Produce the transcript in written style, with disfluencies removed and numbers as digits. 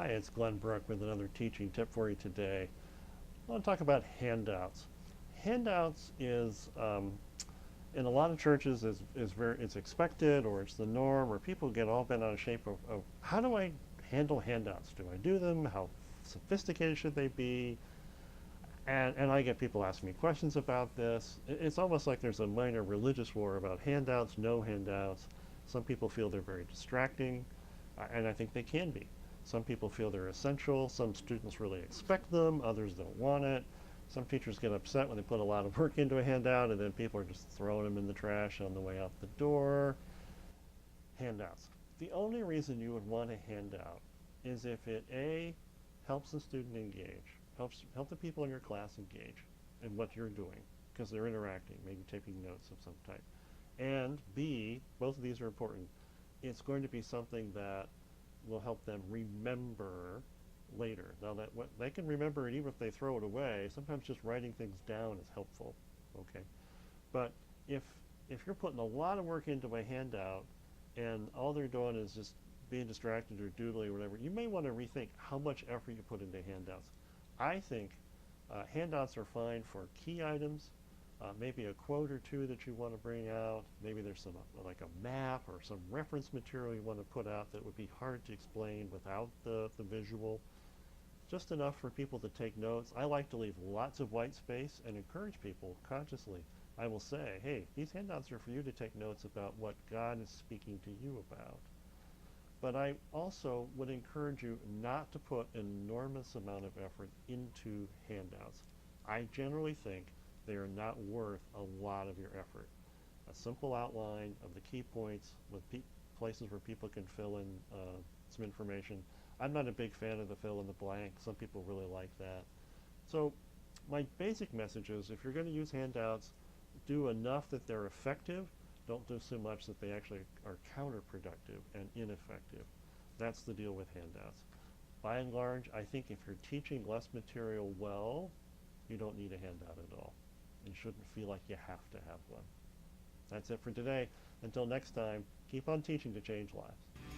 Hi, it's Glenn Brook with another teaching tip for you today. I want to talk about handouts. Handouts is in a lot of churches is very it's expected or it's the norm or people get all bent out of shape of how do I handle handouts? Do I do them? How sophisticated should they be? And I get people asking me questions about this. It's almost like there's a minor religious war about handouts, no handouts. Some people feel they're very distracting, and I think they can be. Some people feel they're essential. Some students really expect them. Others don't want it. Some teachers get upset when they put a lot of work into a handout, and then people are just throwing them in the trash on the way out the door. Handouts. The only reason you would want a handout is if it A, helps the student engage, help the people in your class engage in what you're doing because they're interacting, maybe taking notes of some type. And B, both of these are important, it's going to be something that will help them remember later. Now that what they can remember it even if they throw it away, sometimes just writing things down is helpful. Okay. But if if you're putting a lot of work into a handout and all they're doing is just being distracted or doodling or whatever, you may want to rethink how much effort you put into handouts. I think handouts are fine for key items, maybe a quote or two that you want to bring out. Maybe there's some like a map or some reference material you want to put out that would be hard to explain without the visual. Just enough for people to take notes. I like to leave lots of white space and encourage people consciously. I will say, hey, these handouts are for you to take notes about what God is speaking to you about. But I also would encourage you not to put an enormous amount of effort into handouts. I generally think they are not worth a lot of your effort. A simple outline of the key points with places where people can fill in some information. I'm not a big fan of the fill in the blank. Some people really like that. So my basic message is if you're going to use handouts, do enough that they're effective. Don't do so much that they actually are counterproductive and ineffective. That's the deal with handouts. By and large, I think if you're teaching less material well, you don't need a handout at all. You shouldn't feel like you have to have one. That's it for today. Until next time, keep on teaching to change lives.